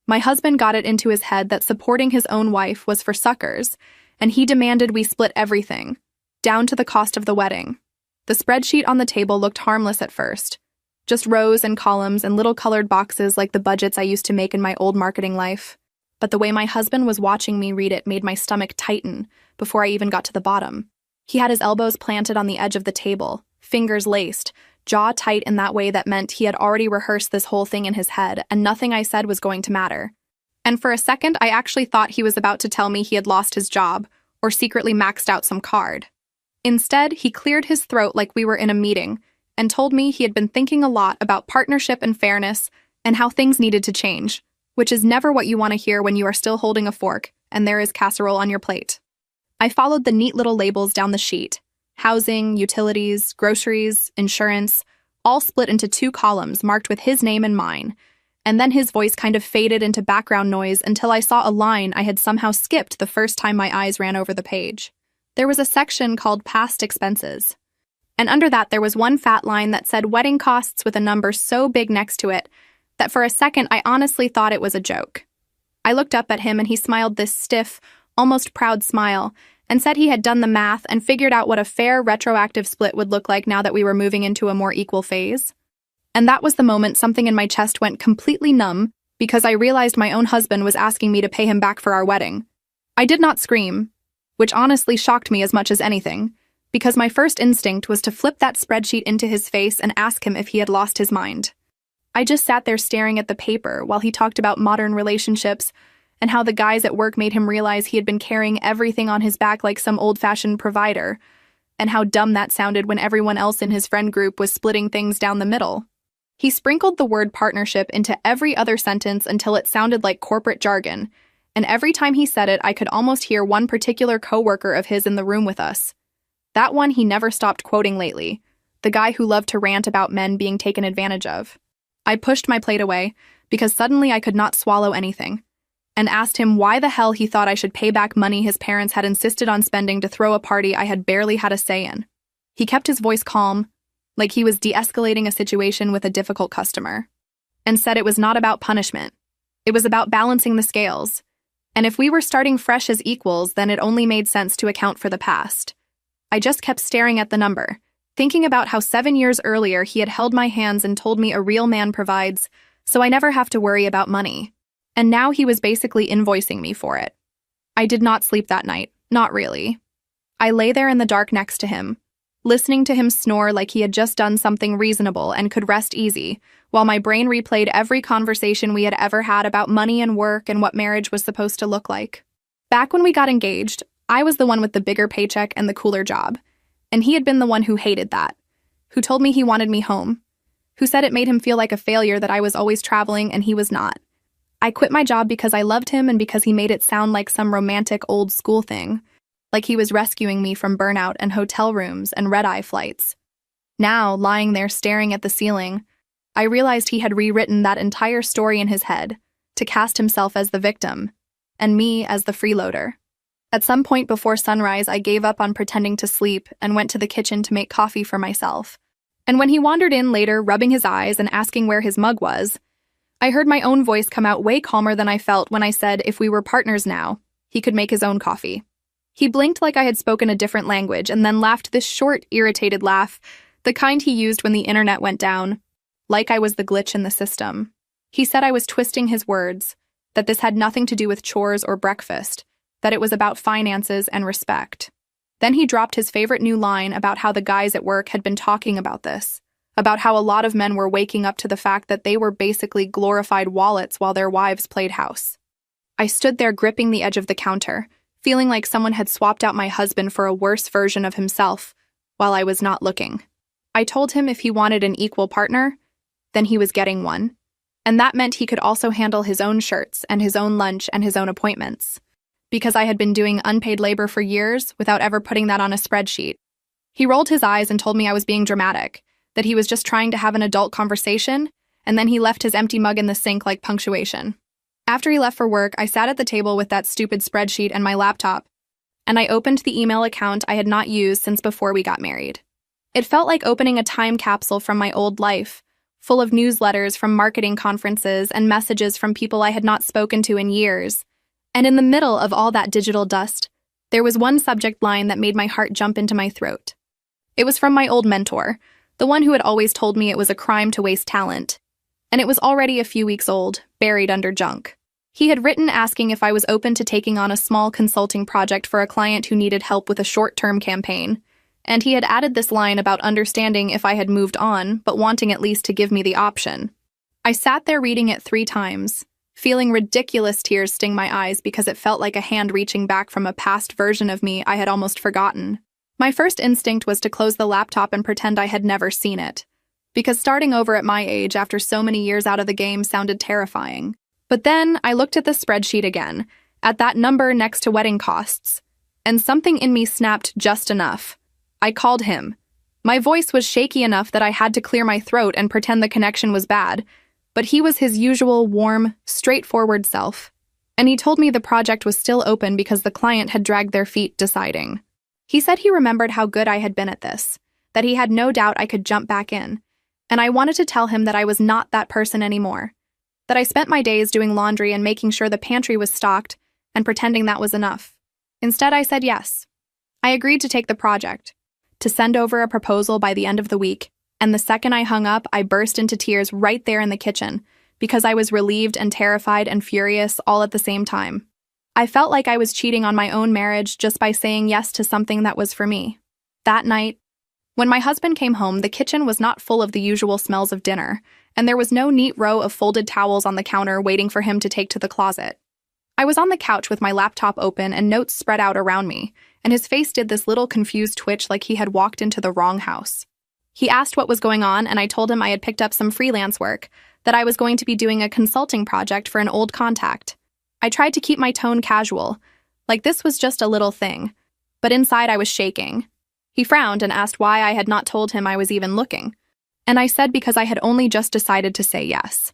My husband got it into his head that supporting his own wife was for suckers, and he demanded we split everything, down to the cost of the wedding. The spreadsheet on the table looked harmless at first, just rows and columns and little colored boxes like the budgets I used to make in my old marketing life. But the way my husband was watching me read it made my stomach tighten before I even got to the bottom. He had his elbows planted on the edge of the table, fingers laced, jaw tight in that way that meant he had already rehearsed this whole thing in his head, and nothing I said was going to matter. And for a second, I actually thought he was about to tell me he had lost his job or secretly maxed out some card. Instead, he cleared his throat like we were in a meeting and told me he had been thinking a lot about partnership and fairness and how things needed to change, which is never what you want to hear when you are still holding a fork and there is casserole on your plate. I followed the neat little labels down the sheet: housing, utilities, groceries, insurance, all split into 2 columns marked with his name and mine, and then his voice kind of faded into background noise until I saw a line I had somehow skipped the first time my eyes ran over the page. There was a section called Past Expenses, and under that there was one fat line that said wedding costs with a number so big next to it that for a second I honestly thought it was a joke. I looked up at him and he smiled this stiff, almost proud smile and said he had done the math and figured out what a fair retroactive split would look like now that we were moving into a more equal phase. And that was the moment something in my chest went completely numb because I realized my own husband was asking me to pay him back for our wedding. I did not scream, which honestly shocked me as much as anything, because my first instinct was to flip that spreadsheet into his face and ask him if he had lost his mind. I just sat there staring at the paper while he talked about modern relationships and how the guys at work made him realize he had been carrying everything on his back like some old-fashioned provider, and how dumb that sounded when everyone else in his friend group was splitting things down the middle. He sprinkled the word partnership into every other sentence until it sounded like corporate jargon, and every time he said it, I could almost hear one particular coworker of his in the room with us. That one he never stopped quoting lately, the guy who loved to rant about men being taken advantage of. I pushed my plate away, because suddenly I could not swallow anything, and asked him why the hell he thought I should pay back money his parents had insisted on spending to throw a party I had barely had a say in. He kept his voice calm, like he was de-escalating a situation with a difficult customer, and said it was not about punishment. It was about balancing the scales. And if we were starting fresh as equals, then it only made sense to account for the past. I just kept staring at the number, thinking about how 7 years earlier he had held my hands and told me a real man provides, so I never have to worry about money. And now he was basically invoicing me for it. I did not sleep that night, not really. I lay there in the dark next to him, listening to him snore like he had just done something reasonable and could rest easy, while my brain replayed every conversation we had ever had about money and work and what marriage was supposed to look like. Back when we got engaged, I was the one with the bigger paycheck and the cooler job, and he had been the one who hated that, who told me he wanted me home, who said it made him feel like a failure that I was always traveling and he was not. I quit my job because I loved him and because he made it sound like some romantic old school thing, like he was rescuing me from burnout and hotel rooms and red-eye flights. Now, lying there staring at the ceiling, I realized he had rewritten that entire story in his head to cast himself as the victim and me as the freeloader. At some point before sunrise, I gave up on pretending to sleep and went to the kitchen to make coffee for myself. And when he wandered in later, rubbing his eyes and asking where his mug was, I heard my own voice come out way calmer than I felt when I said if we were partners now, he could make his own coffee. He blinked like I had spoken a different language and then laughed this short, irritated laugh, the kind he used when the internet went down, like I was the glitch in the system. He said I was twisting his words, that this had nothing to do with chores or breakfast, that it was about finances and respect. Then he dropped his favorite new line about how the guys at work had been talking about this, about how a lot of men were waking up to the fact that they were basically glorified wallets while their wives played house. I stood there gripping the edge of the counter, feeling like someone had swapped out my husband for a worse version of himself, while I was not looking. I told him if he wanted an equal partner, then he was getting one, and that meant he could also handle his own shirts and his own lunch and his own appointments, because I had been doing unpaid labor for years without ever putting that on a spreadsheet. He rolled his eyes and told me I was being dramatic, that he was just trying to have an adult conversation, and then he left his empty mug in the sink like punctuation. After he left for work, I sat at the table with that stupid spreadsheet and my laptop, and I opened the email account I had not used since before we got married. It felt like opening a time capsule from my old life, full of newsletters from marketing conferences and messages from people I had not spoken to in years. And in the middle of all that digital dust, there was one subject line that made my heart jump into my throat. It was from my old mentor, the one who had always told me it was a crime to waste talent. And it was already a few weeks old, buried under junk. He had written asking if I was open to taking on a small consulting project for a client who needed help with a short-term campaign. And he had added this line about understanding if I had moved on, but wanting at least to give me the option. I sat there reading it 3 times, feeling ridiculous tears sting my eyes because it felt like a hand reaching back from a past version of me I had almost forgotten. My first instinct was to close the laptop and pretend I had never seen it, because starting over at my age after so many years out of the game sounded terrifying. But then I looked at the spreadsheet again, at that number next to wedding costs, and something in me snapped just enough. I called him. My voice was shaky enough that I had to clear my throat and pretend the connection was bad, but he was his usual warm, straightforward self. And he told me the project was still open because the client had dragged their feet deciding. He said he remembered how good I had been at this, that he had no doubt I could jump back in, and I wanted to tell him that I was not that person anymore, that I spent my days doing laundry and making sure the pantry was stocked and pretending that was enough. Instead, I said yes. I agreed to take the project, to send over a proposal by the end of the week, and the second I hung up, I burst into tears right there in the kitchen, because I was relieved and terrified and furious all at the same time. I felt like I was cheating on my own marriage just by saying yes to something that was for me. That night, when my husband came home, the kitchen was not full of the usual smells of dinner, and there was no neat row of folded towels on the counter waiting for him to take to the closet. I was on the couch with my laptop open and notes spread out around me, and his face did this little confused twitch like he had walked into the wrong house. He asked what was going on, and I told him I had picked up some freelance work, that I was going to be doing a consulting project for an old contact. I tried to keep my tone casual, like this was just a little thing, but inside I was shaking. He frowned and asked why I had not told him I was even looking, and I said because I had only just decided to say yes.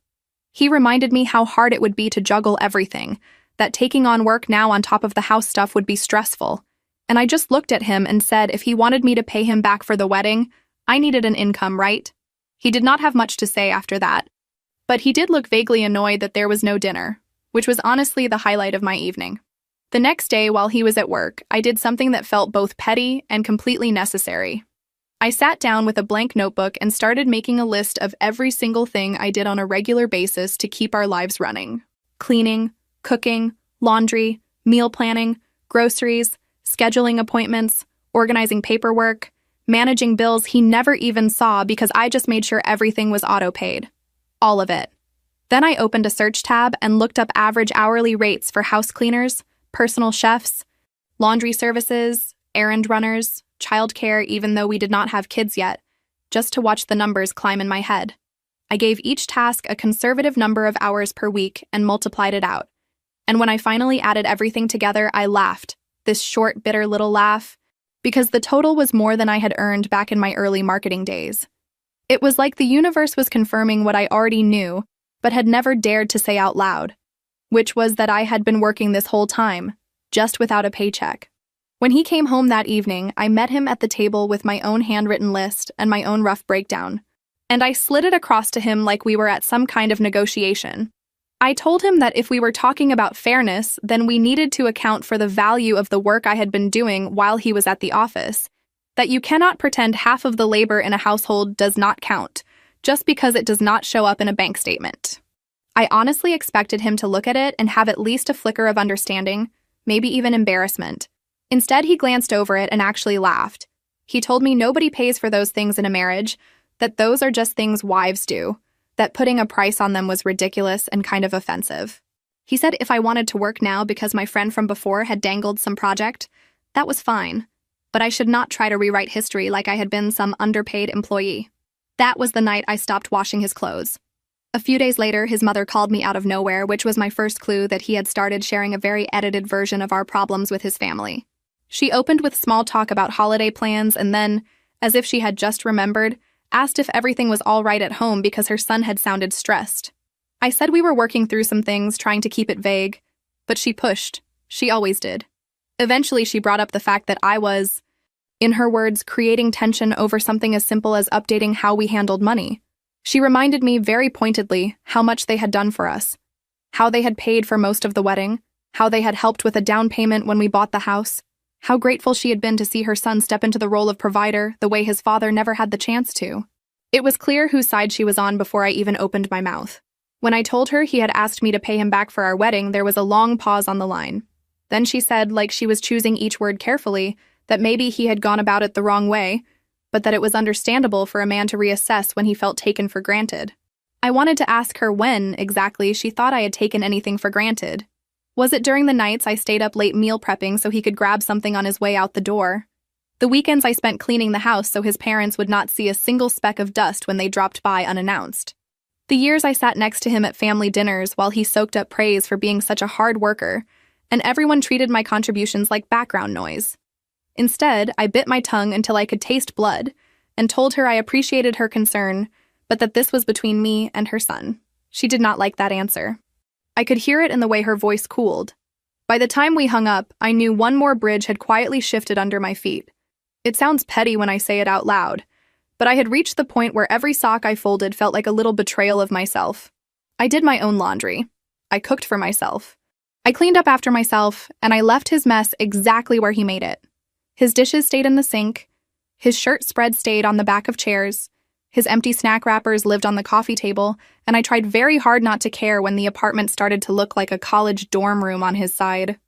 He reminded me how hard it would be to juggle everything, that taking on work now on top of the house stuff would be stressful, and I just looked at him and said if he wanted me to pay him back for the wedding, I needed an income, right? He did not have much to say after that, but he did look vaguely annoyed that there was no dinner, which was honestly the highlight of my evening. The next day, while he was at work, I did something that felt both petty and completely necessary. I sat down with a blank notebook and started making a list of every single thing I did on a regular basis to keep our lives running. Cleaning, cooking, laundry, meal planning, groceries, scheduling appointments, organizing paperwork, managing bills he never even saw because I just made sure everything was auto-paid. All of it. Then I opened a search tab and looked up average hourly rates for house cleaners, personal chefs, laundry services, errand runners, childcare, even though we did not have kids yet, just to watch the numbers climb in my head. I gave each task a conservative number of hours per week and multiplied it out. And when I finally added everything together, I laughed, this short, bitter little laugh, because the total was more than I had earned back in my early marketing days. It was like the universe was confirming what I already knew, but had never dared to say out loud, which was that I had been working this whole time, just without a paycheck. When he came home that evening, I met him at the table with my own handwritten list and my own rough breakdown, and I slid it across to him like we were at some kind of negotiation. I told him that if we were talking about fairness, then we needed to account for the value of the work I had been doing while he was at the office, that you cannot pretend half of the labor in a household does not count, just because it does not show up in a bank statement. I honestly expected him to look at it and have at least a flicker of understanding, maybe even embarrassment. Instead, he glanced over it and actually laughed. He told me nobody pays for those things in a marriage, that those are just things wives do, that putting a price on them was ridiculous and kind of offensive. He said if I wanted to work now because my friend from before had dangled some project, that was fine, but I should not try to rewrite history like I had been some underpaid employee. That was the night I stopped washing his clothes. A few days later, his mother called me out of nowhere, which was my first clue that he had started sharing a very edited version of our problems with his family. She opened with small talk about holiday plans and then, as if she had just remembered, asked if everything was all right at home because her son had sounded stressed. I said we were working through some things, trying to keep it vague, but she pushed. She always did. Eventually, she brought up the fact that I was, in her words, creating tension over something as simple as updating how we handled money. She reminded me very pointedly how much they had done for us, how they had paid for most of the wedding, how they had helped with a down payment when we bought the house, how grateful she had been to see her son step into the role of provider the way his father never had the chance to. It was clear whose side she was on before I even opened my mouth. When I told her he had asked me to pay him back for our wedding, there was a long pause on the line. Then she said, like she was choosing each word carefully, that maybe he had gone about it the wrong way, but that it was understandable for a man to reassess when he felt taken for granted. I wanted to ask her when, exactly, she thought I had taken anything for granted. Was it during the nights I stayed up late meal prepping so he could grab something on his way out the door? The weekends I spent cleaning the house so his parents would not see a single speck of dust when they dropped by unannounced? The years I sat next to him at family dinners while he soaked up praise for being such a hard worker, and everyone treated my contributions like background noise. Instead, I bit my tongue until I could taste blood and told her I appreciated her concern, but that this was between me and her son. She did not like that answer. I could hear it in the way her voice cooled. By the time we hung up, I knew one more bridge had quietly shifted under my feet. It sounds petty when I say it out loud, but I had reached the point where every sock I folded felt like a little betrayal of myself. I did my own laundry. I cooked for myself. I cleaned up after myself, and I left his mess exactly where he made it. His dishes stayed in the sink. His shirt spread stayed on the back of chairs. His empty snack wrappers lived on the coffee table, and I tried very hard not to care when the apartment started to look like a college dorm room on his side.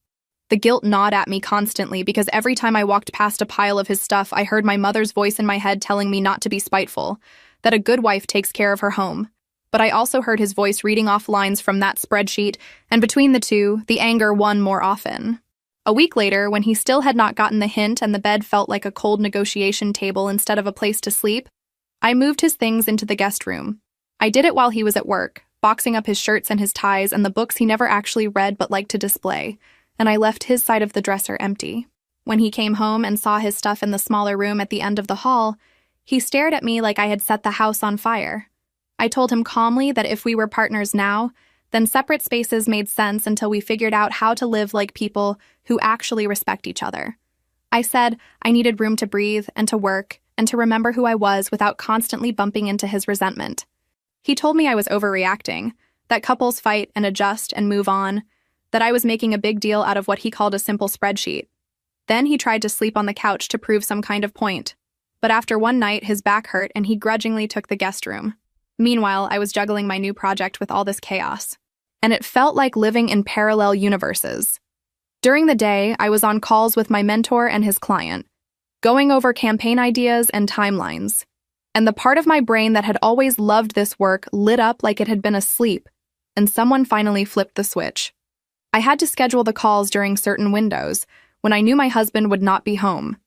The guilt gnawed at me constantly because every time I walked past a pile of his stuff, I heard my mother's voice in my head telling me not to be spiteful, that a good wife takes care of her home. But I also heard his voice reading off lines from that spreadsheet, and between the two, the anger won more often. A week later, when he still had not gotten the hint and the bed felt like a cold negotiation table instead of a place to sleep, I moved his things into the guest room. I did it while he was at work, boxing up his shirts and his ties and the books he never actually read but liked to display, and I left his side of the dresser empty. When he came home and saw his stuff in the smaller room at the end of the hall, he stared at me like I had set the house on fire. I told him calmly that if we were partners now, then separate spaces made sense until we figured out how to live like people who actually respect each other. I said I needed room to breathe and to work and to remember who I was without constantly bumping into his resentment. He told me I was overreacting, that couples fight and adjust and move on, that I was making a big deal out of what he called a simple spreadsheet. Then he tried to sleep on the couch to prove some kind of point. But after one night, his back hurt and he grudgingly took the guest room. Meanwhile, I was juggling my new project with all this chaos. And it felt like living in parallel universes. During the day, I was on calls with my mentor and his client, going over campaign ideas and timelines. And the part of my brain that had always loved this work lit up like it had been asleep, and someone finally flipped the switch. I had to schedule the calls during certain windows, when I knew my husband would not be home,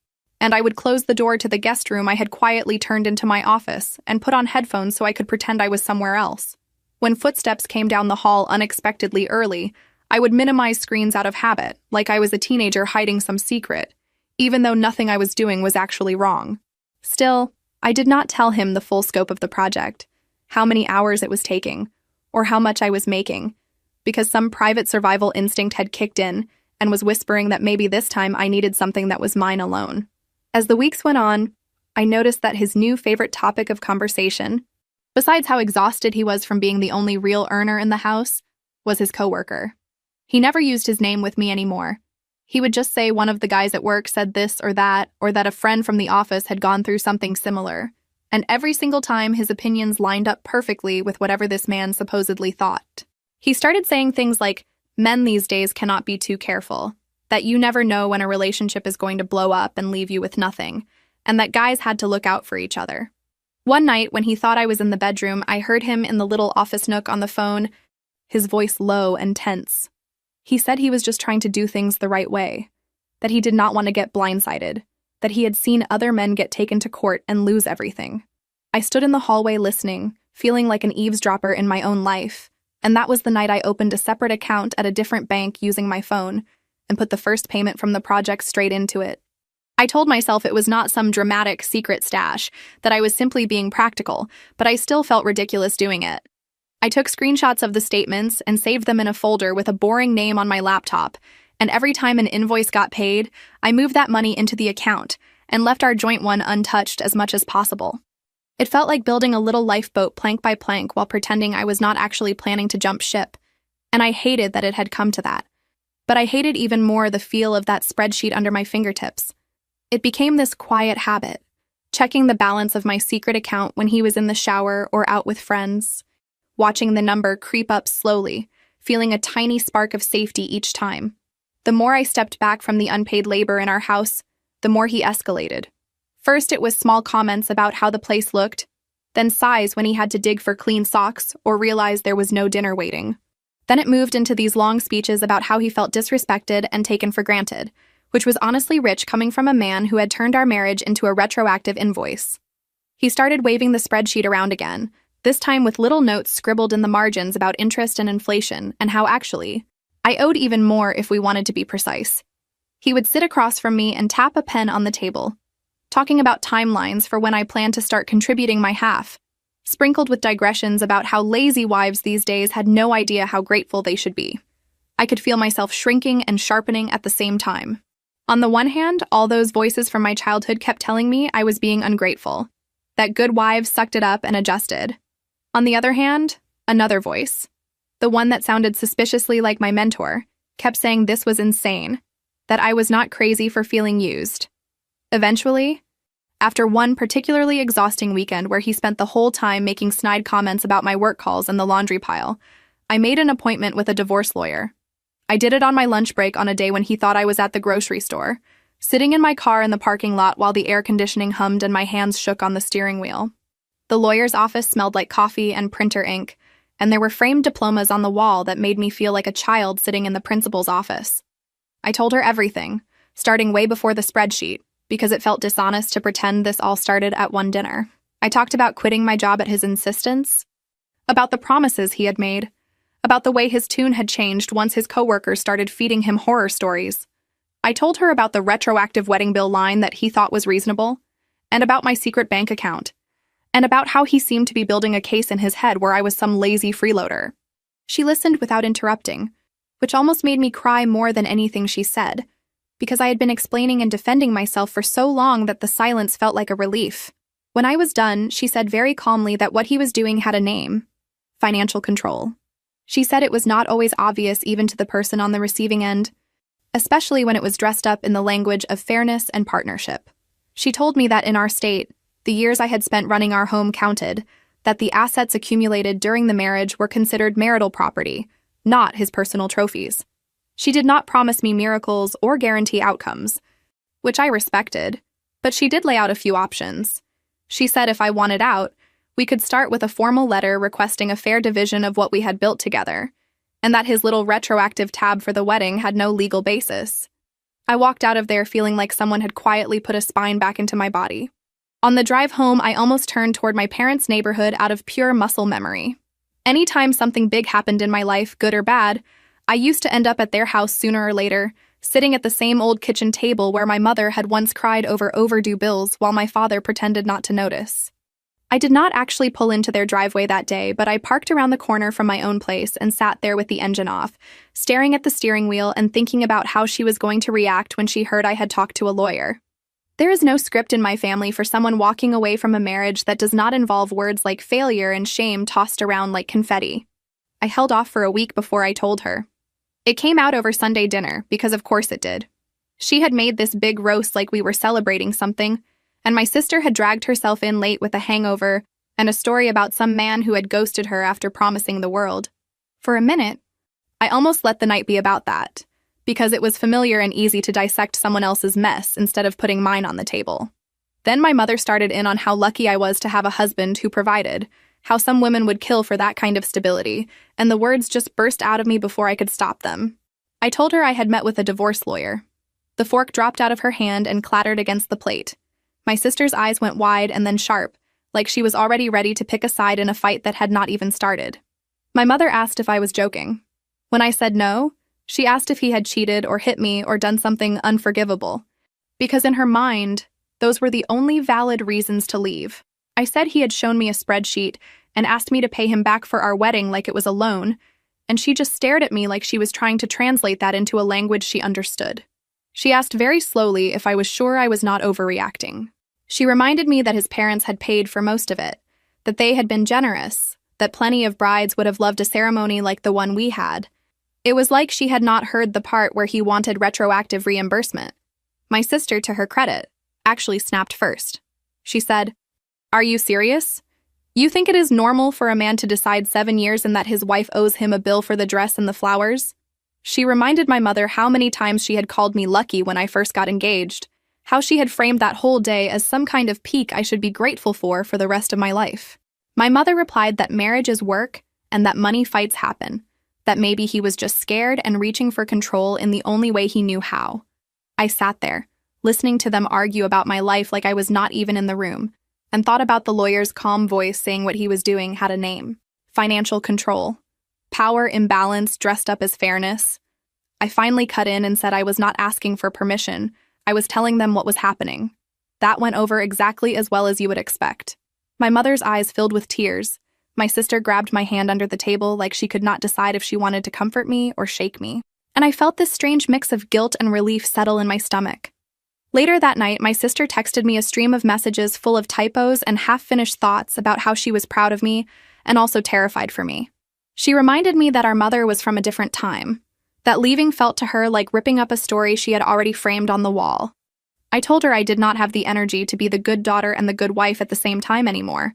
and I would close the door to the guest room I had quietly turned into my office and put on headphones so I could pretend I was somewhere else. When footsteps came down the hall unexpectedly early, I would minimize screens out of habit, like I was a teenager hiding some secret, even though nothing I was doing was actually wrong. Still, I did not tell him the full scope of the project, how many hours it was taking, or how much I was making, because some private survival instinct had kicked in and was whispering that maybe this time I needed something that was mine alone. As the weeks went on, I noticed that his new favorite topic of conversation, besides how exhausted he was from being the only real earner in the house, was his coworker. He never used his name with me anymore. He would just say one of the guys at work said this or that a friend from the office had gone through something similar, and every single time his opinions lined up perfectly with whatever this man supposedly thought. He started saying things like, men these days cannot be too careful, that you never know when a relationship is going to blow up and leave you with nothing, and that guys had to look out for each other. One night, when he thought I was in the bedroom, I heard him in the little office nook on the phone, his voice low and tense. He said he was just trying to do things the right way, that he did not want to get blindsided, that he had seen other men get taken to court and lose everything. I stood in the hallway listening, feeling like an eavesdropper in my own life, and that was the night I opened a separate account at a different bank using my phone and put the first payment from the project straight into it. I told myself it was not some dramatic secret stash, that I was simply being practical, but I still felt ridiculous doing it. I took screenshots of the statements and saved them in a folder with a boring name on my laptop, and every time an invoice got paid, I moved that money into the account and left our joint one untouched as much as possible. It felt like building a little lifeboat plank by plank while pretending I was not actually planning to jump ship, and I hated that it had come to that. But I hated even more the feel of that spreadsheet under my fingertips. It became this quiet habit, checking the balance of my secret account when he was in the shower or out with friends, watching the number creep up slowly, feeling a tiny spark of safety each time. The more I stepped back from the unpaid labor in our house, the more he escalated. First, it was small comments about how the place looked, then sighs when he had to dig for clean socks or realized there was no dinner waiting. Then it moved into these long speeches about how he felt disrespected and taken for granted, which was honestly rich coming from a man who had turned our marriage into a retroactive invoice. He started waving the spreadsheet around again, this time with little notes scribbled in the margins about interest and inflation and how actually, I owed even more if we wanted to be precise. He would sit across from me and tap a pen on the table, talking about timelines for when I planned to start contributing my half, sprinkled with digressions about how lazy wives these days had no idea how grateful they should be. I could feel myself shrinking and sharpening at the same time. On the one hand, all those voices from my childhood kept telling me I was being ungrateful, that good wives sucked it up and adjusted. On the other hand, another voice, the one that sounded suspiciously like my mentor, kept saying this was insane, that I was not crazy for feeling used. Eventually, after one particularly exhausting weekend where he spent the whole time making snide comments about my work calls and the laundry pile, I made an appointment with a divorce lawyer. I did it on my lunch break on a day when he thought I was at the grocery store, sitting in my car in the parking lot while the air conditioning hummed and my hands shook on the steering wheel. The lawyer's office smelled like coffee and printer ink, and there were framed diplomas on the wall that made me feel like a child sitting in the principal's office. I told her everything, starting way before the spreadsheet, because it felt dishonest to pretend this all started at one dinner. I talked about quitting my job at his insistence, about the promises he had made, about the way his tune had changed once his coworkers started feeding him horror stories. I told her about the retroactive wedding bill line that he thought was reasonable, and about my secret bank account, and about how he seemed to be building a case in his head where I was some lazy freeloader. She listened without interrupting, which almost made me cry more than anything she said, because I had been explaining and defending myself for so long that the silence felt like a relief. When I was done, she said very calmly that what he was doing had a name: financial control. She said it was not always obvious even to the person on the receiving end, especially when it was dressed up in the language of fairness and partnership. She told me that in our state, the years I had spent running our home counted, that the assets accumulated during the marriage were considered marital property, not his personal trophies. She did not promise me miracles or guarantee outcomes, which I respected, but she did lay out a few options. She said if I wanted out, we could start with a formal letter requesting a fair division of what we had built together, and that his little retroactive tab for the wedding had no legal basis. I walked out of there feeling like someone had quietly put a spine back into my body. On the drive home, I almost turned toward my parents' neighborhood out of pure muscle memory. Anytime something big happened in my life, good or bad, I used to end up at their house sooner or later, sitting at the same old kitchen table where my mother had once cried over overdue bills while my father pretended not to notice. I did not actually pull into their driveway that day, but I parked around the corner from my own place and sat there with the engine off, staring at the steering wheel and thinking about how she was going to react when she heard I had talked to a lawyer. There is no script in my family for someone walking away from a marriage that does not involve words like failure and shame tossed around like confetti. I held off for a week before I told her. It came out over Sunday dinner, because of course it did. She had made this big roast like we were celebrating something, and my sister had dragged herself in late with a hangover and a story about some man who had ghosted her after promising the world. For a minute, I almost let the night be about that, because it was familiar and easy to dissect someone else's mess instead of putting mine on the table. Then my mother started in on how lucky I was to have a husband who provided, how some women would kill for that kind of stability, and the words just burst out of me before I could stop them. I told her I had met with a divorce lawyer. The fork dropped out of her hand and clattered against the plate. My sister's eyes went wide and then sharp, like she was already ready to pick a side in a fight that had not even started. My mother asked if I was joking. When I said no, she asked if he had cheated or hit me or done something unforgivable, because in her mind, those were the only valid reasons to leave. I said he had shown me a spreadsheet and asked me to pay him back for our wedding like it was a loan, and she just stared at me like she was trying to translate that into a language she understood. She asked very slowly if I was sure I was not overreacting. She reminded me that his parents had paid for most of it, that they had been generous, that plenty of brides would have loved a ceremony like the one we had. It was like she had not heard the part where he wanted retroactive reimbursement. My sister, to her credit, actually snapped first. She said, "Are you serious? You think it is normal for a man to decide 7 years and that his wife owes him a bill for the dress and the flowers?" She reminded my mother how many times she had called me lucky when I first got engaged, how she had framed that whole day as some kind of peak I should be grateful for the rest of my life. My mother replied that marriage is work and that money fights happen, that maybe he was just scared and reaching for control in the only way he knew how. I sat there, listening to them argue about my life like I was not even in the room, and thought about the lawyer's calm voice saying what he was doing had a name: financial control. Power imbalance dressed up as fairness. I finally cut in and said I was not asking for permission. I was telling them what was happening. That went over exactly as well as you would expect. My mother's eyes filled with tears. My sister grabbed my hand under the table like she could not decide if she wanted to comfort me or shake me. And I felt this strange mix of guilt and relief settle in my stomach. Later that night, my sister texted me a stream of messages full of typos and half-finished thoughts about how she was proud of me and also terrified for me. She reminded me that our mother was from a different time, that leaving felt to her like ripping up a story she had already framed on the wall. I told her I did not have the energy to be the good daughter and the good wife at the same time anymore.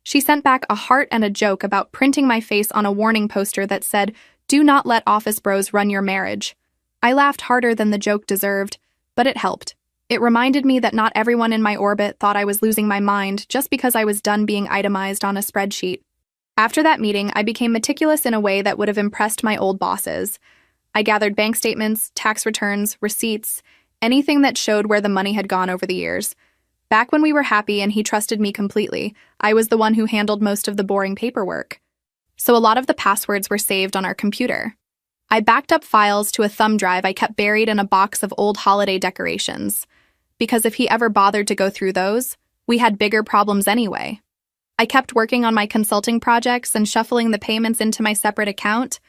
She sent back a heart and a joke about printing my face on a warning poster that said, "Do not let office bros run your marriage." I laughed harder than the joke deserved, but it helped. It reminded me that not everyone in my orbit thought I was losing my mind just because I was done being itemized on a spreadsheet. After that meeting, I became meticulous in a way that would have impressed my old bosses. I gathered bank statements, tax returns, receipts, anything that showed where the money had gone over the years. Back when we were happy and he trusted me completely, I was the one who handled most of the boring paperwork. So a lot of the passwords were saved on our computer. I backed up files to a thumb drive I kept buried in a box of old holiday decorations, because if he ever bothered to go through those, we had bigger problems anyway. I kept working on my consulting projects and shuffling the payments into my separate account,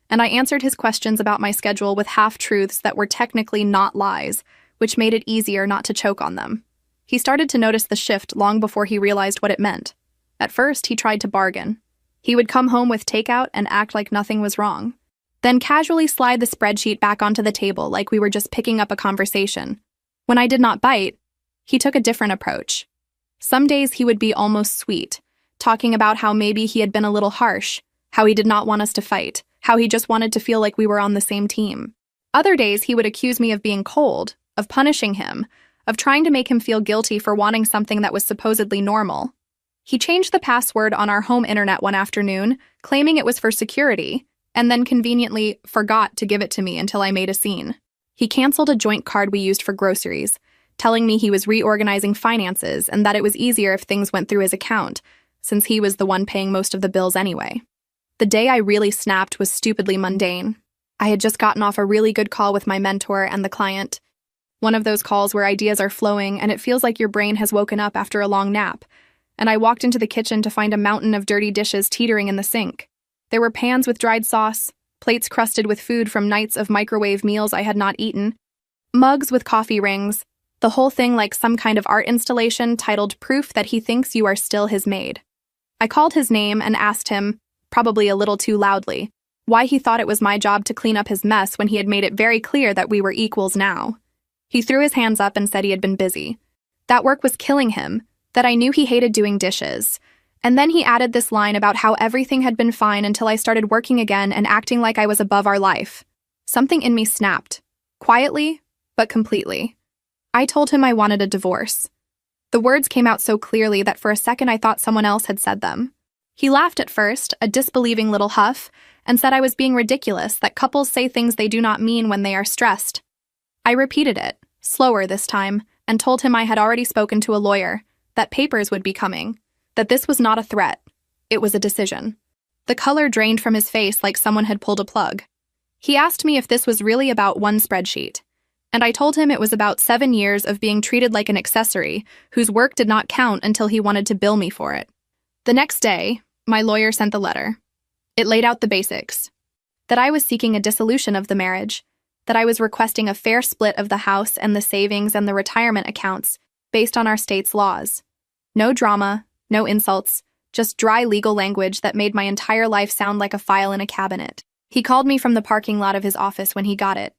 and I answered his questions about my schedule with half-truths that were technically not lies, which made it easier not to choke on them. He started to notice the shift long before he realized what it meant. At first, he tried to bargain. He would come home with takeout and act like nothing was wrong, then casually slide the spreadsheet back onto the table like we were just picking up a conversation. When I did not bite, he took a different approach. Some days he would be almost sweet, talking about how maybe he had been a little harsh, how he did not want us to fight, how he just wanted to feel like we were on the same team. Other days he would accuse me of being cold, of punishing him, of trying to make him feel guilty for wanting something that was supposedly normal. He changed the password on our home internet one afternoon, claiming it was for security, and then conveniently forgot to give it to me until I made a scene. He canceled a joint card we used for groceries, telling me he was reorganizing finances and that it was easier if things went through his account, since he was the one paying most of the bills anyway. The day I really snapped was stupidly mundane. I had just gotten off a really good call with my mentor and the client. One of those calls where ideas are flowing and it feels like your brain has woken up after a long nap. And I walked into the kitchen to find a mountain of dirty dishes teetering in the sink. There were pans with dried sauce, plates crusted with food from nights of microwave meals I had not eaten, mugs with coffee rings, the whole thing like some kind of art installation titled "Proof that he thinks you are still his maid." I called his name and asked him, probably a little too loudly, why he thought it was my job to clean up his mess when he had made it very clear that we were equals now. He threw his hands up and said he had been busy. That work was killing him, that I knew he hated doing dishes. And then he added this line about how everything had been fine until I started working again and acting like I was above our life. Something in me snapped. Quietly, but completely. I told him I wanted a divorce. The words came out so clearly that for a second I thought someone else had said them. He laughed at first, a disbelieving little huff, and said I was being ridiculous, that couples say things they do not mean when they are stressed. I repeated it, slower this time, and told him I had already spoken to a lawyer, that papers would be coming, that this was not a threat. It was a decision. The color drained from his face like someone had pulled a plug. He asked me if this was really about one spreadsheet, and I told him it was about 7 years of being treated like an accessory whose work did not count until he wanted to bill me for it. The next day, my lawyer sent the letter. It laid out the basics. That I was seeking a dissolution of the marriage, that I was requesting a fair split of the house and the savings and the retirement accounts based on our state's laws. No drama, no insults, just dry legal language that made my entire life sound like a file in a cabinet. He called me from the parking lot of his office when he got it,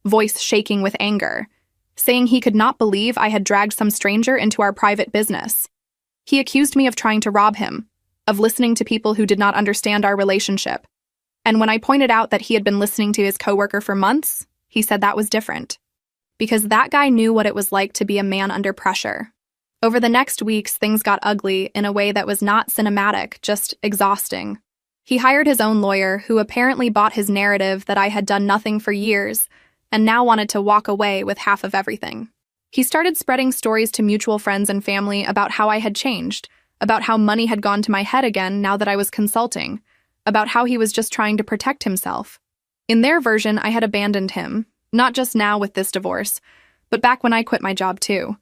voice shaking with anger, saying he could not believe I had dragged some stranger into our private business. He accused me of trying to rob him, of listening to people who did not understand our relationship. And when I pointed out that he had been listening to his coworker for months, he said that was different. Because that guy knew what it was like to be a man under pressure. Over the next weeks, things got ugly in a way that was not cinematic, just exhausting. He hired his own lawyer, who apparently bought his narrative that I had done nothing for years, and now wanted to walk away with half of everything. He started spreading stories to mutual friends and family about how I had changed, about how money had gone to my head again now that I was consulting, about how he was just trying to protect himself. In their version, I had abandoned him, not just now with this divorce, but back when I quit my job too,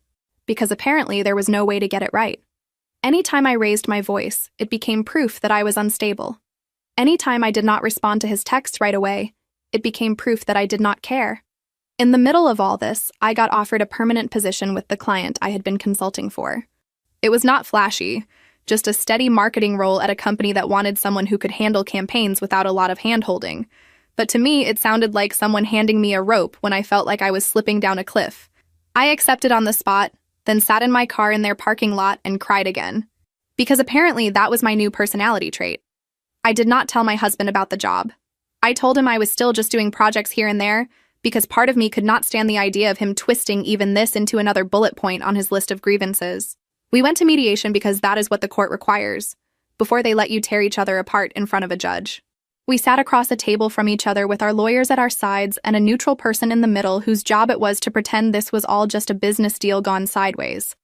because apparently there was no way to get it right. Anytime I raised my voice, it became proof that I was unstable. Anytime I did not respond to his texts right away, it became proof that I did not care. In the middle of all this, I got offered a permanent position with the client I had been consulting for. It was not flashy, just a steady marketing role at a company that wanted someone who could handle campaigns without a lot of hand-holding. But to me, it sounded like someone handing me a rope when I felt like I was slipping down a cliff. I accepted on the spot, then sat in my car in their parking lot and cried again. Because apparently that was my new personality trait. I did not tell my husband about the job. I told him I was still just doing projects here and there, because part of me could not stand the idea of him twisting even this into another bullet point on his list of grievances. We went to mediation because that is what the court requires, before they let you tear each other apart in front of a judge. We sat across a table from each other with our lawyers at our sides and a neutral person in the middle whose job it was to pretend this was all just a business deal gone sideways.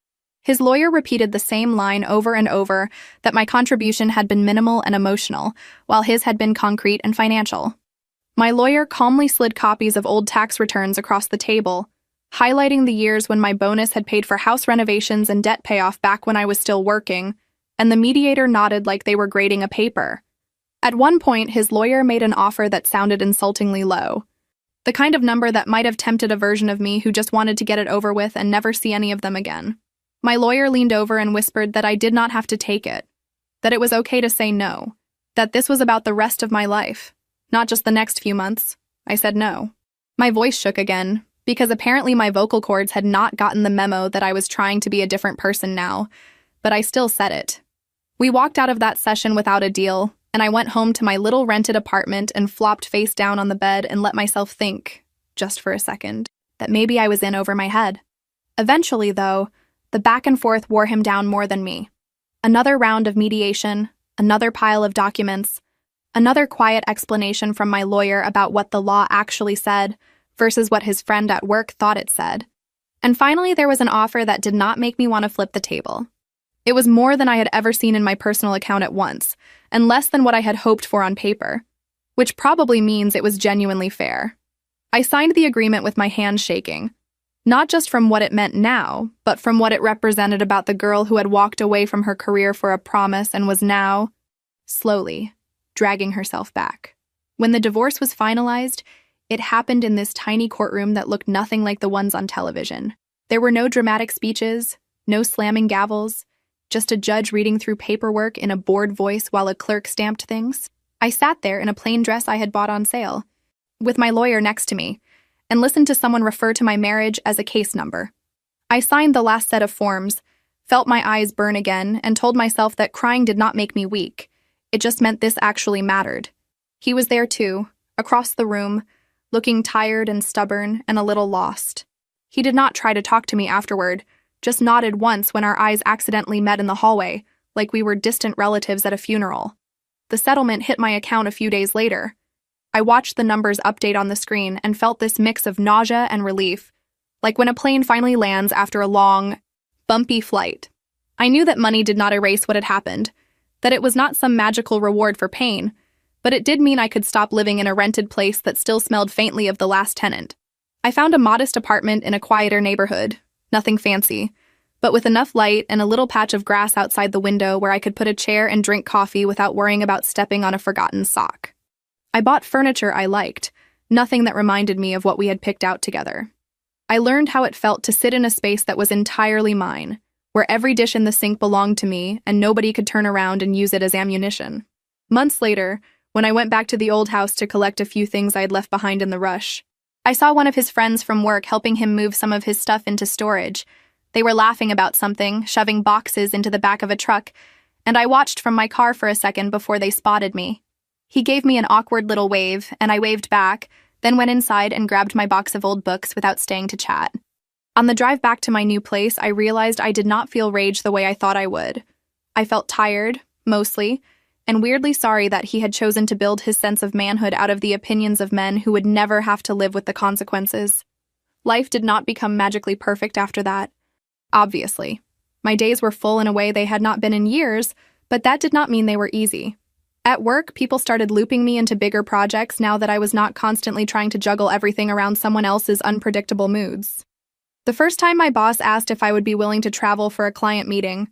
His lawyer repeated the same line over and over, that my contribution had been minimal and emotional, while his had been concrete and financial. My lawyer calmly slid copies of old tax returns across the table, highlighting the years when my bonus had paid for house renovations and debt payoff back when I was still working, and the mediator nodded like they were grading a paper. At one point, his lawyer made an offer that sounded insultingly low, the kind of number that might have tempted a version of me who just wanted to get it over with and never see any of them again. My lawyer leaned over and whispered that I did not have to take it, that it was okay to say no, that this was about the rest of my life, not just the next few months. I said no. My voice shook again, because apparently my vocal cords had not gotten the memo that I was trying to be a different person now, but I still said it. We walked out of that session without a deal, and I went home to my little rented apartment and flopped face down on the bed and let myself think, just for a second, that maybe I was in over my head. Eventually, though, the back and forth wore him down more than me. Another round of mediation, another pile of documents, another quiet explanation from my lawyer about what the law actually said versus what his friend at work thought it said. And finally, there was an offer that did not make me want to flip the table. It was more than I had ever seen in my personal account at once, and less than what I had hoped for on paper, which probably means it was genuinely fair. I signed the agreement with my hands shaking, not just from what it meant now, but from what it represented about the girl who had walked away from her career for a promise and was now, slowly, dragging herself back. When the divorce was finalized, it happened in this tiny courtroom that looked nothing like the ones on television. There were no dramatic speeches, no slamming gavels, just a judge reading through paperwork in a bored voice while a clerk stamped things. I sat there in a plain dress I had bought on sale, with my lawyer next to me, and listened to someone refer to my marriage as a case number. I signed the last set of forms, felt my eyes burn again, and told myself that crying did not make me weak. It just meant this actually mattered. He was there too, across the room, looking tired and stubborn and a little lost. He did not try to talk to me afterward, just nodded once when our eyes accidentally met in the hallway, like we were distant relatives at a funeral. The settlement hit my account a few days later. I watched the numbers update on the screen and felt this mix of nausea and relief, like when a plane finally lands after a long, bumpy flight. I knew that money did not erase what had happened, that it was not some magical reward for pain, but it did mean I could stop living in a rented place that still smelled faintly of the last tenant. I found a modest apartment in a quieter neighborhood, nothing fancy, but with enough light and a little patch of grass outside the window where I could put a chair and drink coffee without worrying about stepping on a forgotten sock. I bought furniture I liked, nothing that reminded me of what we had picked out together. I learned how it felt to sit in a space that was entirely mine, where every dish in the sink belonged to me and nobody could turn around and use it as ammunition. Months later, when I went back to the old house to collect a few things I had left behind in the rush, I saw one of his friends from work helping him move some of his stuff into storage. They were laughing about something, shoving boxes into the back of a truck, and I watched from my car for a second before they spotted me. He gave me an awkward little wave, and I waved back, then went inside and grabbed my box of old books without staying to chat. On the drive back to my new place, I realized I did not feel rage the way I thought I would. I felt tired, mostly, and weirdly sorry that he had chosen to build his sense of manhood out of the opinions of men who would never have to live with the consequences. Life did not become magically perfect after that. Obviously. My days were full in a way they had not been in years, but that did not mean they were easy. At work, people started looping me into bigger projects now that I was not constantly trying to juggle everything around someone else's unpredictable moods. The first time my boss asked if I would be willing to travel for a client meeting,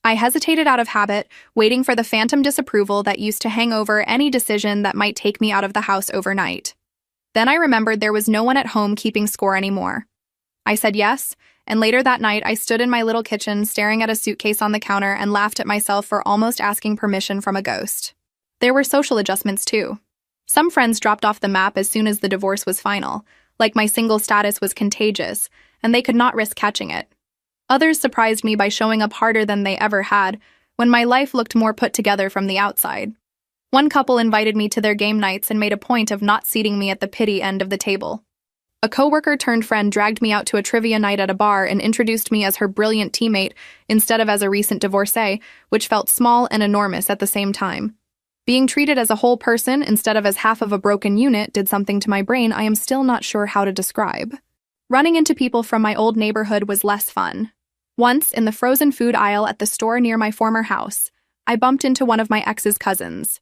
I hesitated out of habit, waiting for the phantom disapproval that used to hang over any decision that might take me out of the house overnight. Then I remembered there was no one at home keeping score anymore. I said yes, and later that night I stood in my little kitchen staring at a suitcase on the counter and laughed at myself for almost asking permission from a ghost. There were social adjustments too. Some friends dropped off the map as soon as the divorce was final, like my single status was contagious, and they could not risk catching it. Others surprised me by showing up harder than they ever had, when my life looked more put together from the outside. One couple invited me to their game nights and made a point of not seating me at the pity end of the table. A coworker turned friend dragged me out to a trivia night at a bar and introduced me as her brilliant teammate instead of as a recent divorcee, which felt small and enormous at the same time. Being treated as a whole person instead of as half of a broken unit did something to my brain I am still not sure how to describe. Running into people from my old neighborhood was less fun. Once, in the frozen food aisle at the store near my former house, I bumped into one of my ex's cousins.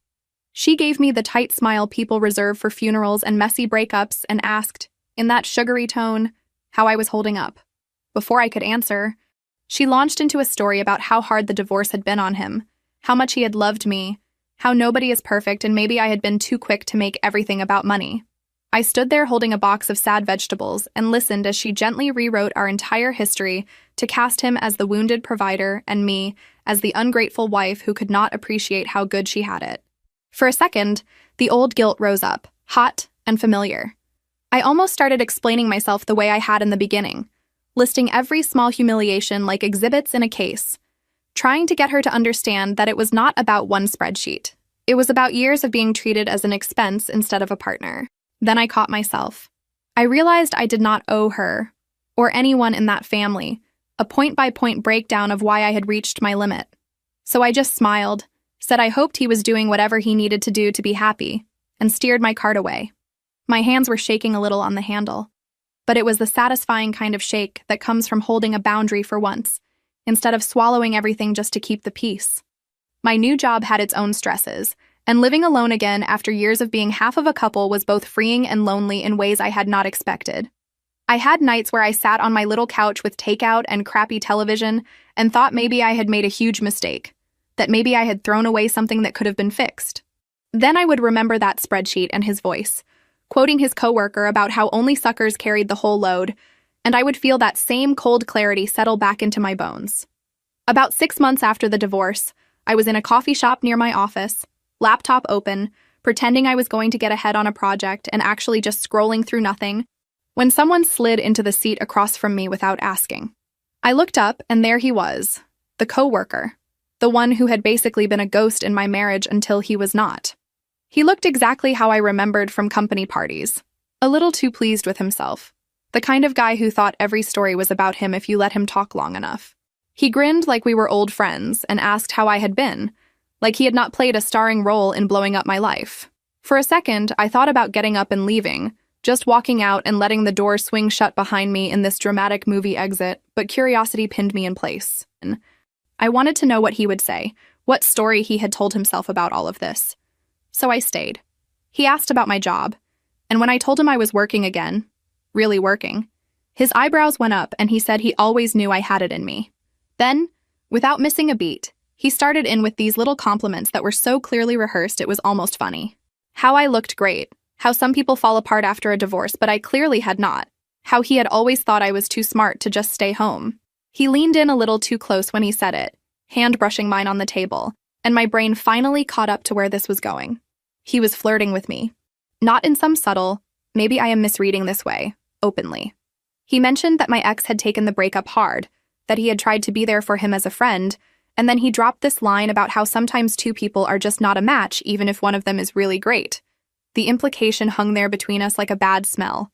She gave me the tight smile people reserve for funerals and messy breakups and asked, in that sugary tone, how I was holding up. Before I could answer, she launched into a story about how hard the divorce had been on him, how much he had loved me, how nobody is perfect and maybe I had been too quick to make everything about money. I stood there holding a box of sad vegetables and listened as she gently rewrote our entire history to cast him as the wounded provider and me as the ungrateful wife who could not appreciate how good she had it. For a second, the old guilt rose up, hot and familiar. I almost started explaining myself the way I had in the beginning, listing every small humiliation like exhibits in a case, trying to get her to understand that it was not about one spreadsheet. It was about years of being treated as an expense instead of a partner. Then I caught myself. I realized I did not owe her, or anyone in that family, a point-by-point breakdown of why I had reached my limit. So I just smiled, said I hoped he was doing whatever he needed to do to be happy, and steered my cart away. My hands were shaking a little on the handle, but it was the satisfying kind of shake that comes from holding a boundary for once, instead of swallowing everything just to keep the peace. My new job had its own stresses, and living alone again after years of being half of a couple was both freeing and lonely in ways I had not expected. I had nights where I sat on my little couch with takeout and crappy television and thought maybe I had made a huge mistake, that maybe I had thrown away something that could have been fixed. Then I would remember that spreadsheet and his voice, quoting his coworker about how only suckers carried the whole load, and I would feel that same cold clarity settle back into my bones. About 6 months after the divorce, I was in a coffee shop near my office, laptop open, pretending I was going to get ahead on a project and actually just scrolling through nothing, when someone slid into the seat across from me without asking. I looked up, and there he was, the coworker, the one who had basically been a ghost in my marriage until he was not. He looked exactly how I remembered from company parties, a little too pleased with himself, the kind of guy who thought every story was about him if you let him talk long enough. He grinned like we were old friends and asked how I had been, like he had not played a starring role in blowing up my life. For a second, I thought about getting up and leaving, just walking out and letting the door swing shut behind me in this dramatic movie exit, but curiosity pinned me in place. I wanted to know what he would say, what story he had told himself about all of this. So I stayed. He asked about my job, and when I told him I was working again, really working, his eyebrows went up and he said he always knew I had it in me. Then, without missing a beat, he started in with these little compliments that were so clearly rehearsed it was almost funny. How I looked great, how some people fall apart after a divorce but I clearly had not, how he had always thought I was too smart to just stay home. He leaned in a little too close when he said it, hand brushing mine on the table, and my brain finally caught up to where this was going. He was flirting with me. Not in some subtle, maybe I am misreading this way, openly. He mentioned that my ex had taken the breakup hard, that he had tried to be there for him as a friend, and then he dropped this line about how sometimes two people are just not a match even if one of them is really great. The implication hung there between us like a bad smell.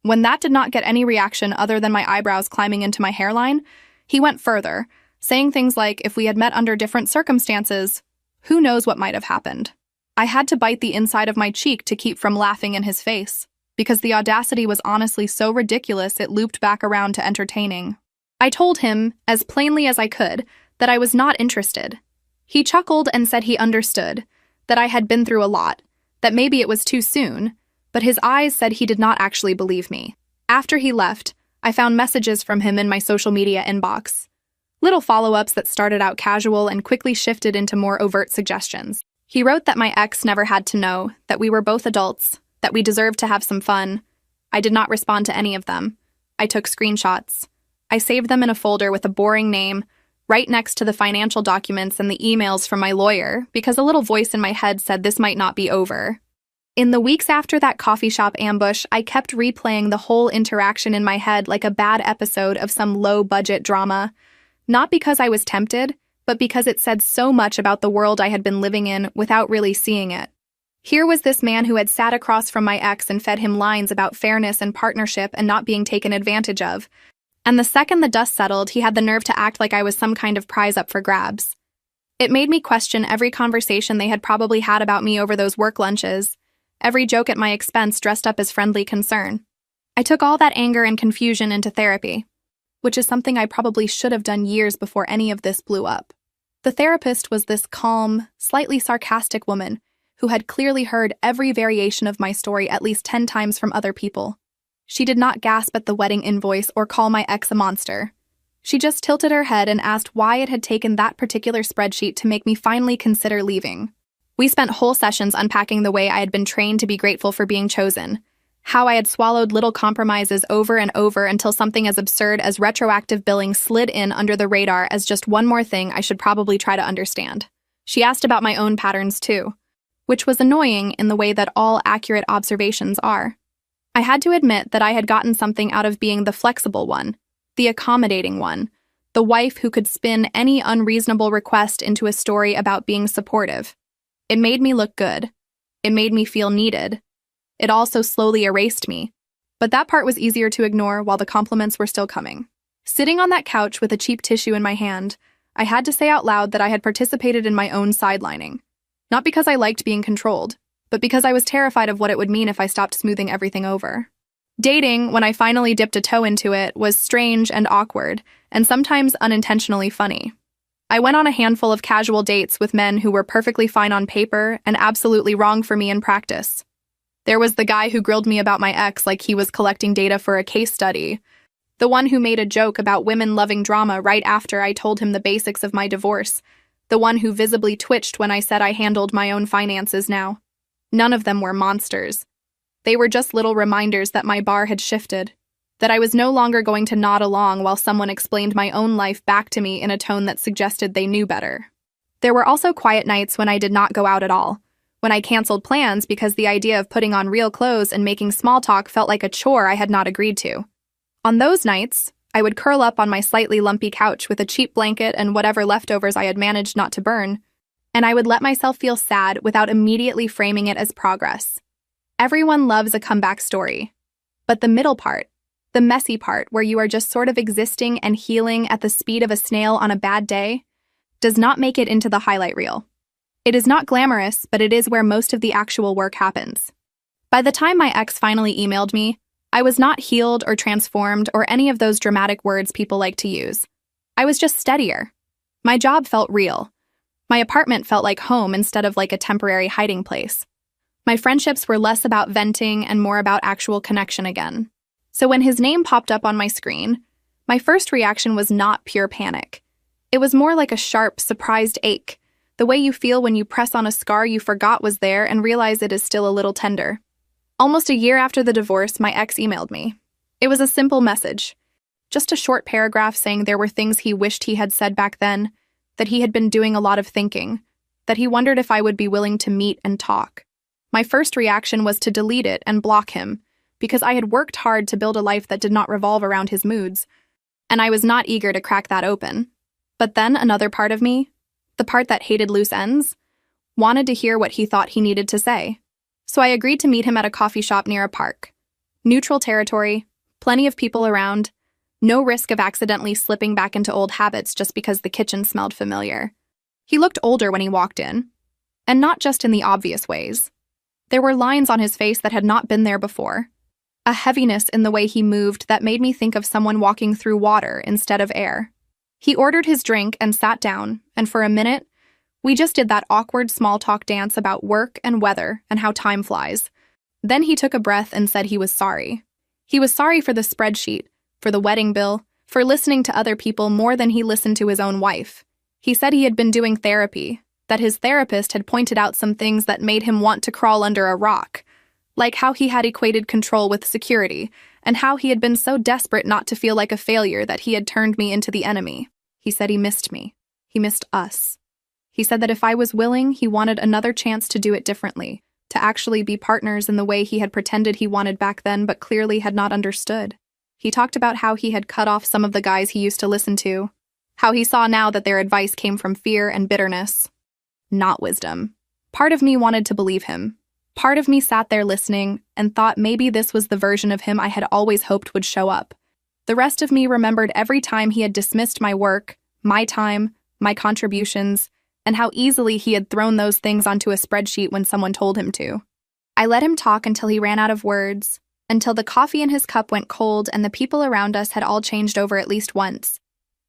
When that did not get any reaction other than my eyebrows climbing into my hairline, he went further, saying things like if we had met under different circumstances, who knows what might have happened. I had to bite the inside of my cheek to keep from laughing in his face, because the audacity was honestly so ridiculous it looped back around to entertaining. I told him, as plainly as I could, that I was not interested. He chuckled and said he understood, that I had been through a lot, that maybe it was too soon, but his eyes said he did not actually believe me. After he left, I found messages from him in my social media inbox. Little follow-ups that started out casual and quickly shifted into more overt suggestions. He wrote that my ex never had to know, that we were both adults, that we deserved to have some fun. I did not respond to any of them. I took screenshots. I saved them in a folder with a boring name, right next to the financial documents and the emails from my lawyer, because a little voice in my head said this might not be over. In the weeks after that coffee shop ambush, I kept replaying the whole interaction in my head like a bad episode of some low-budget drama. Not because I was tempted, but because it said so much about the world I had been living in without really seeing it. Here was this man who had sat across from my ex and fed him lines about fairness and partnership and not being taken advantage of. And the second the dust settled, he had the nerve to act like I was some kind of prize up for grabs. It made me question every conversation they had probably had about me over those work lunches, every joke at my expense dressed up as friendly concern. I took all that anger and confusion into therapy, which is something I probably should have done years before any of this blew up. The therapist was this calm, slightly sarcastic woman who had clearly heard every variation of my story at least 10 times from other people. She did not gasp at the wedding invoice or call my ex a monster. She just tilted her head and asked why it had taken that particular spreadsheet to make me finally consider leaving. We spent whole sessions unpacking the way I had been trained to be grateful for being chosen, how I had swallowed little compromises over and over until something as absurd as retroactive billing slid in under the radar as just one more thing I should probably try to understand. She asked about my own patterns too, which was annoying in the way that all accurate observations are. I had to admit that I had gotten something out of being the flexible one, the accommodating one, the wife who could spin any unreasonable request into a story about being supportive. It made me look good. It made me feel needed. It also slowly erased me. But that part was easier to ignore while the compliments were still coming. Sitting on that couch with a cheap tissue in my hand, I had to say out loud that I had participated in my own sidelining. Not because I liked being controlled, but because I was terrified of what it would mean if I stopped smoothing everything over. Dating, when I finally dipped a toe into it, was strange and awkward, and sometimes unintentionally funny. I went on a handful of casual dates with men who were perfectly fine on paper and absolutely wrong for me in practice. There was the guy who grilled me about my ex like he was collecting data for a case study. The one who made a joke about women loving drama right after I told him the basics of my divorce. The one who visibly twitched when I said I handled my own finances now. None of them were monsters. They were just little reminders that my bar had shifted, that I was no longer going to nod along while someone explained my own life back to me in a tone that suggested they knew better. There were also quiet nights when I did not go out at all, when I canceled plans because the idea of putting on real clothes and making small talk felt like a chore I had not agreed to. On those nights, I would curl up on my slightly lumpy couch with a cheap blanket and whatever leftovers I had managed not to burn, and I would let myself feel sad without immediately framing it as progress. Everyone loves a comeback story. But the middle part, the messy part where you are just sort of existing and healing at the speed of a snail on a bad day, does not make it into the highlight reel. It is not glamorous, but it is where most of the actual work happens. By the time my ex finally emailed me, I was not healed or transformed or any of those dramatic words people like to use. I was just steadier. My job felt real. My apartment felt like home instead of like a temporary hiding place. My friendships were less about venting and more about actual connection again. So when his name popped up on my screen, my first reaction was not pure panic. It was more like a sharp, surprised ache, the way you feel when you press on a scar you forgot was there and realize it is still a little tender. Almost a year after the divorce, my ex emailed me. It was a simple message. Just a short paragraph saying there were things he wished he had said back then, that he had been doing a lot of thinking, that he wondered if I would be willing to meet and talk. My first reaction was to delete it and block him, because I had worked hard to build a life that did not revolve around his moods, and I was not eager to crack that open. But then another part of me, the part that hated loose ends, wanted to hear what he thought he needed to say. So I agreed to meet him at a coffee shop near a park. Neutral territory, plenty of people around, no risk of accidentally slipping back into old habits just because the kitchen smelled familiar. He looked older when he walked in, and not just in the obvious ways. There were lines on his face that had not been there before, a heaviness in the way he moved that made me think of someone walking through water instead of air. He ordered his drink and sat down, and for a minute, we just did that awkward small talk dance about work and weather and how time flies. Then he took a breath and said he was sorry. He was sorry for the spreadsheet, for the wedding bill, for listening to other people more than he listened to his own wife. He said he had been doing therapy, that his therapist had pointed out some things that made him want to crawl under a rock, like how he had equated control with security, and how he had been so desperate not to feel like a failure that he had turned me into the enemy. He said he missed me. He missed us. He said that if I was willing, he wanted another chance to do it differently, to actually be partners in the way he had pretended he wanted back then but clearly had not understood. He talked about how he had cut off some of the guys he used to listen to, how he saw now that their advice came from fear and bitterness, not wisdom. Part of me wanted to believe him. Part of me sat there listening and thought maybe this was the version of him I had always hoped would show up. The rest of me remembered every time he had dismissed my work, my time, my contributions, and how easily he had thrown those things onto a spreadsheet when someone told him to. I let him talk until he ran out of words, until the coffee in his cup went cold and the people around us had all changed over at least once.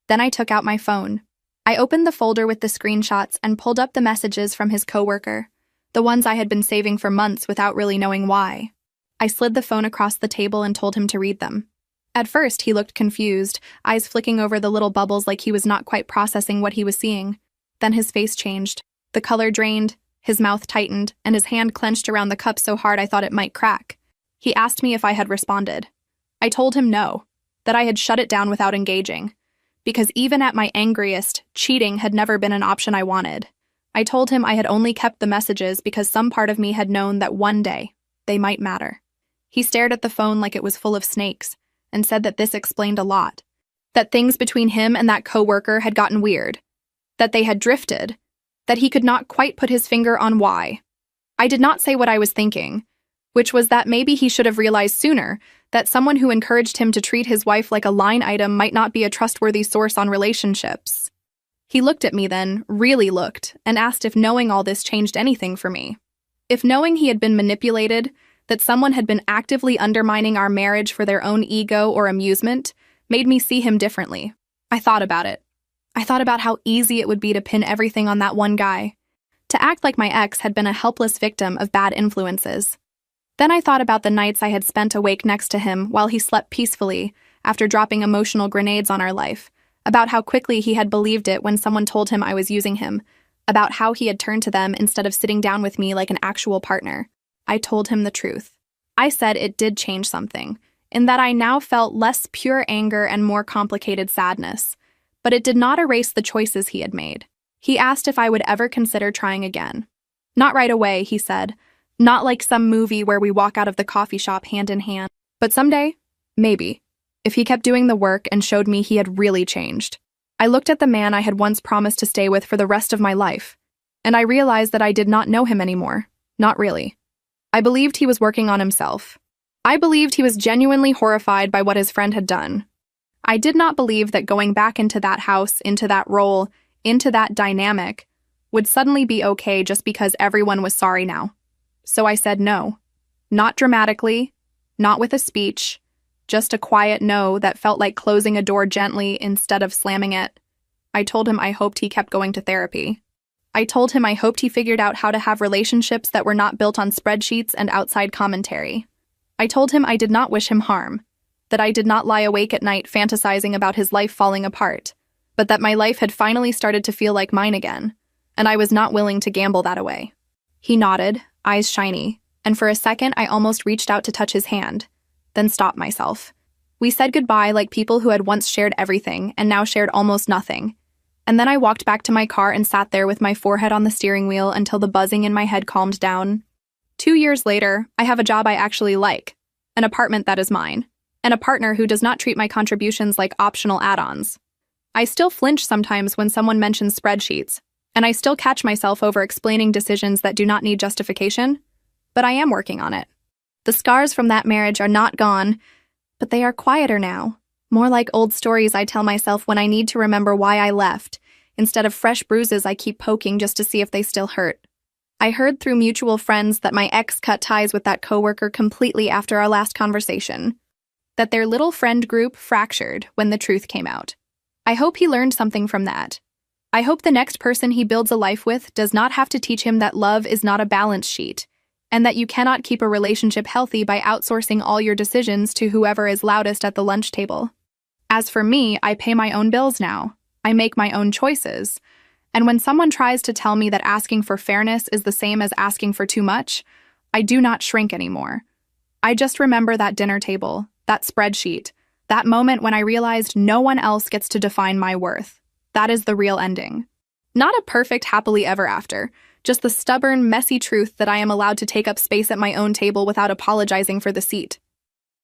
Then I took out my phone. I opened the folder with the screenshots and pulled up the messages from his coworker, the ones I had been saving for months without really knowing why. I slid the phone across the table and told him to read them. At first, he looked confused, eyes flicking over the little bubbles like he was not quite processing what he was seeing. Then his face changed. The color drained, his mouth tightened, and his hand clenched around the cup so hard I thought it might crack. He asked me if I had responded. I told him no, that I had shut it down without engaging, because even at my angriest, cheating had never been an option I wanted. I told him I had only kept the messages because some part of me had known that one day they might matter. He stared at the phone like it was full of snakes and said that this explained a lot, that things between him and that coworker had gotten weird, that they had drifted, that he could not quite put his finger on why. I did not say what I was thinking, which was that maybe he should have realized sooner that someone who encouraged him to treat his wife like a line item might not be a trustworthy source on relationships. He looked at me then, really looked, and asked if knowing all this changed anything for me. If knowing he had been manipulated, that someone had been actively undermining our marriage for their own ego or amusement, made me see him differently. I thought about it. I thought about how easy it would be to pin everything on that one guy, to act like my ex had been a helpless victim of bad influences. Then I thought about the nights I had spent awake next to him while he slept peacefully after dropping emotional grenades on our life, about how quickly he had believed it when someone told him I was using him, about how he had turned to them instead of sitting down with me like an actual partner. I told him the truth. I said it did change something, in that I now felt less pure anger and more complicated sadness, but it did not erase the choices he had made. He asked if I would ever consider trying again. Not right away, he said. Not like some movie where we walk out of the coffee shop hand in hand. But someday, maybe, if he kept doing the work and showed me he had really changed. I looked at the man I had once promised to stay with for the rest of my life, and I realized that I did not know him anymore. Not really. I believed he was working on himself. I believed he was genuinely horrified by what his friend had done. I did not believe that going back into that house, into that role, into that dynamic, would suddenly be okay just because everyone was sorry now. So I said no. Not dramatically, not with a speech, just a quiet no that felt like closing a door gently instead of slamming it. I told him I hoped he kept going to therapy. I told him I hoped he figured out how to have relationships that were not built on spreadsheets and outside commentary. I told him I did not wish him harm, that I did not lie awake at night fantasizing about his life falling apart, but that my life had finally started to feel like mine again, and I was not willing to gamble that away. He nodded, eyes shiny, and for a second I almost reached out to touch his hand, then stopped myself. We said goodbye like people who had once shared everything and now shared almost nothing. And then I walked back to my car and sat there with my forehead on the steering wheel until the buzzing in my head calmed down. 2 years later, I have a job I actually like, an apartment that is mine, and a partner who does not treat my contributions like optional add-ons. I still flinch sometimes when someone mentions spreadsheets, and I still catch myself over explaining decisions that do not need justification, but I am working on it. The scars from that marriage are not gone, but they are quieter now, more like old stories I tell myself when I need to remember why I left, instead of fresh bruises I keep poking just to see if they still hurt. I heard through mutual friends that my ex cut ties with that coworker completely after our last conversation, that their little friend group fractured when the truth came out. I hope he learned something from that. I hope the next person he builds a life with does not have to teach him that love is not a balance sheet, and that you cannot keep a relationship healthy by outsourcing all your decisions to whoever is loudest at the lunch table. As for me, I pay my own bills now. I make my own choices. And when someone tries to tell me that asking for fairness is the same as asking for too much, I do not shrink anymore. I just remember that dinner table, that spreadsheet, that moment when I realized no one else gets to define my worth. That is the real ending. Not a perfect happily ever after, just the stubborn, messy truth that I am allowed to take up space at my own table without apologizing for the seat.